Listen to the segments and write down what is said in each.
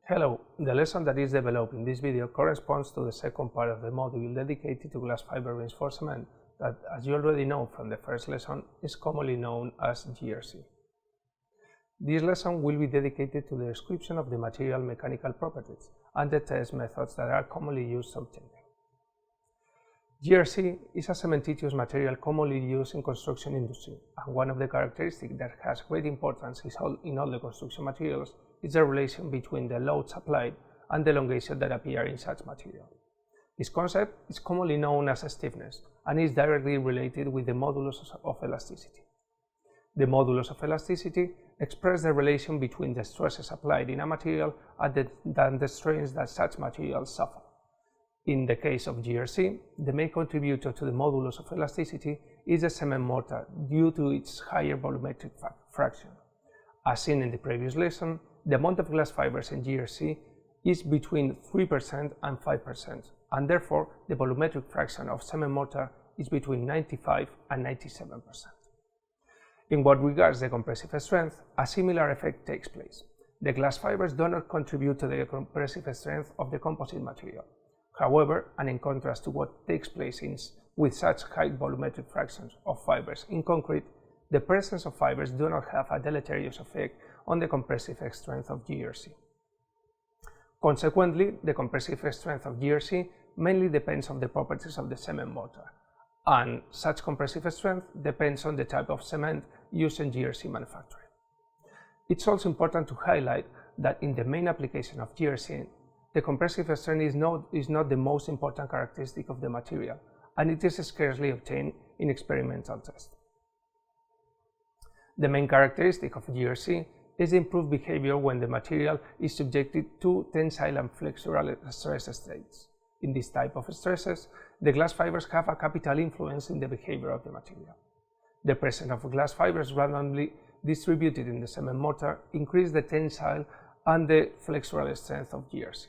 Hello, the lesson that is developed in this video corresponds to the second part of the module dedicated to glass fiber reinforcement that, as you already know from the first lesson, is commonly known as GRC. This lesson will be dedicated to the description of the material mechanical properties and the test methods that are commonly used to obtain them. GRC is a cementitious material commonly used in construction industry, and one of the characteristics that has great importance in all the construction materials is the relation between the loads applied and the elongation that appear in such material. This concept is commonly known as stiffness and is directly related with the modulus of elasticity. The modulus of elasticity expresses the relation between the stresses applied in a material and the strains that such materials suffer. In the case of GRC, the main contributor to the modulus of elasticity is the cement mortar due to its higher volumetric fraction. As seen in the previous lesson, the amount of glass fibers in GRC is between 3% and 5%, and therefore the volumetric fraction of cement mortar is between 95 and 97%. In what regards the compressive strength, a similar effect takes place. The glass fibers do not contribute to the compressive strength of the composite material. However, and in contrast to what takes place with such high volumetric fractions of fibers in concrete, the presence of fibers do not have a deleterious effect on the compressive strength of GRC. Consequently, the compressive strength of GRC mainly depends on the properties of the cement mortar, and such compressive strength depends on the type of cement used in GRC manufacturing. It's also important to highlight that in the main application of GRC, the compressive strength is not the most important characteristic of the material, and it is scarcely obtained in experimental tests. The main characteristic of GRC is the improved behavior when the material is subjected to tensile and flexural stress states. In this type of stresses, the glass fibers have a capital influence in the behavior of the material. The presence of glass fibers randomly distributed in the cement mortar increases the tensile and the flexural strength of GRC.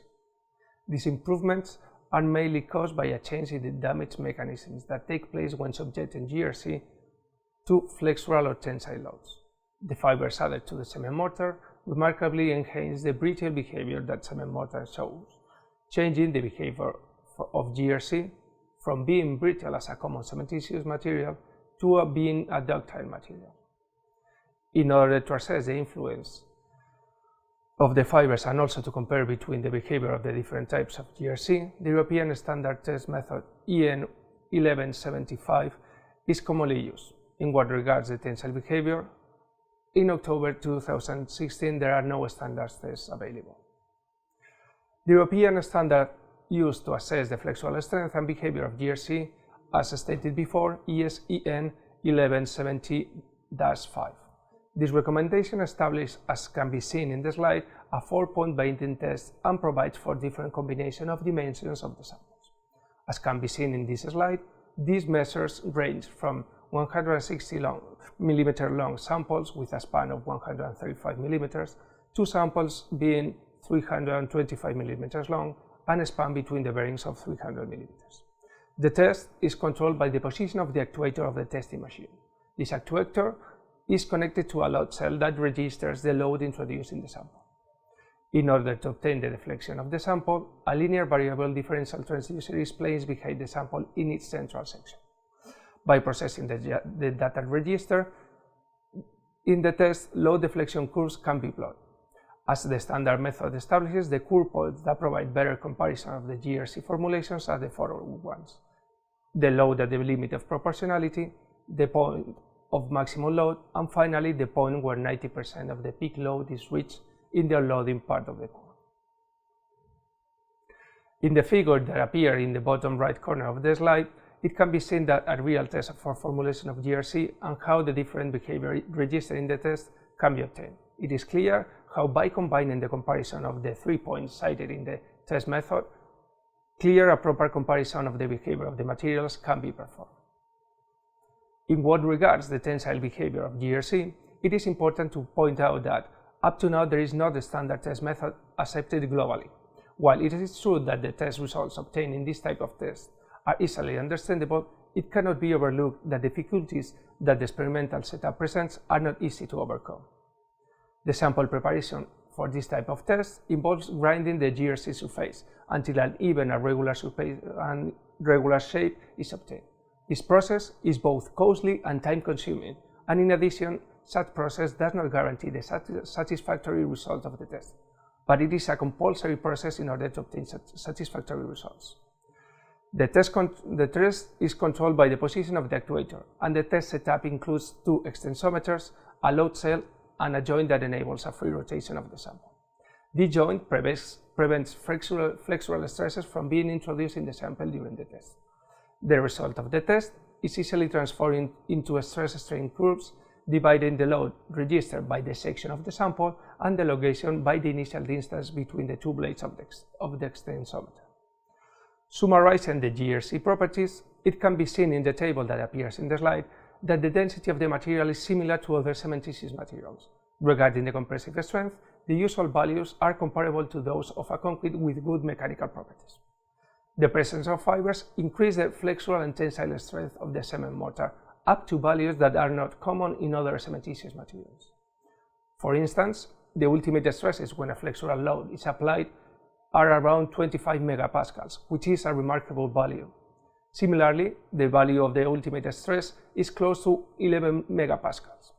These improvements are mainly caused by a change in the damage mechanisms that take place when subjecting GRC to flexural or tensile loads. The fibers added to the cement mortar remarkably enhance the brittle behavior that cement mortar shows, changing the behavior of GRC from being brittle as a common cementitious material to being a ductile material. In order to assess the influence of the fibers and also to compare between the behavior of the different types of GRC, the European standard test method EN 1175 is commonly used. In what regards the tensile behavior, in October 2016 there are no standard tests available. The European standard used to assess the flexural strength and behavior of GRC, as stated before, is EN 1170-5. This recommendation establishes, as can be seen in the slide, a 4-point binding test and provides for different combination of dimensions of the samples. As can be seen in this slide, these measures range from 160 mm long samples with a span of 135 mm to samples being 325 mm long and a span between the bearings of 300 mm. The test is controlled by the position of the actuator of the testing machine. This actuator is connected to a load cell that registers the load introduced in the sample. In order to obtain the deflection of the sample, a linear variable differential transducer is placed behind the sample in its central section. By processing the data register, in the test, load deflection curves can be plotted. As the standard method establishes, the curve points that provide better comparison of the GRC formulations are the following ones: the load at the limit of proportionality, the point of maximum load, and finally the point where 90% of the peak load is reached in the unloading part of the curve. In the figure that appears in the bottom right corner of the slide, it can be seen that a real test for formulation of GRC and how the different behavior registered in the test can be obtained. It is clear how by combining the comparison of the 3 points cited in the test method, a proper comparison of the behavior of the materials can be performed. In what regards the tensile behavior of GRC, it is important to point out that up to now there is not a standard test method accepted globally. While it is true that the test results obtained in this type of test are easily understandable, it cannot be overlooked that difficulties that the experimental setup presents are not easy to overcome. The sample preparation for this type of test involves grinding the GRC surface until an even and regular shape is obtained. This process is both costly and time-consuming, and in addition, such process does not guarantee the satisfactory result of the test, but it is a compulsory process in order to obtain satisfactory results. The test is controlled by the position of the actuator, and the test setup includes 2 extensometers, a load cell, and a joint that enables a free rotation of the sample. This joint prevents flexural stresses from being introduced in the sample during the test. The result of the test is easily transformed into stress-strain curves, dividing the load registered by the section of the sample and the elongation by the initial distance between the 2 blades of the extensometer. Summarizing the GRC properties, it can be seen in the table that appears in the slide that the density of the material is similar to other cementitious materials. Regarding the compressive strength, the usual values are comparable to those of a concrete with good mechanical properties. The presence of fibers increases the flexural and tensile strength of the cement mortar up to values that are not common in other cementitious materials. For instance, the ultimate stresses when a flexural load is applied are around 25 megapascals, which is a remarkable value. Similarly, the value of the ultimate stress is close to 11 megapascals.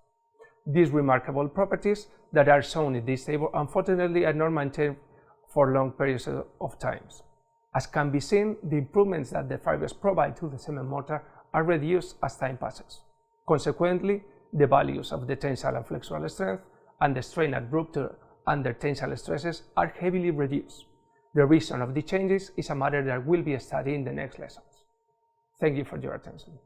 These remarkable properties that are shown in this table unfortunately are not maintained for long periods of time. As can be seen, the improvements that the fibers provide to the cement mortar are reduced as time passes. Consequently, the values of the tensile and flexural strength and the strain at rupture under tensile stresses are heavily reduced. The reason of the changes is a matter that will be studied in the next lessons. Thank you for your attention.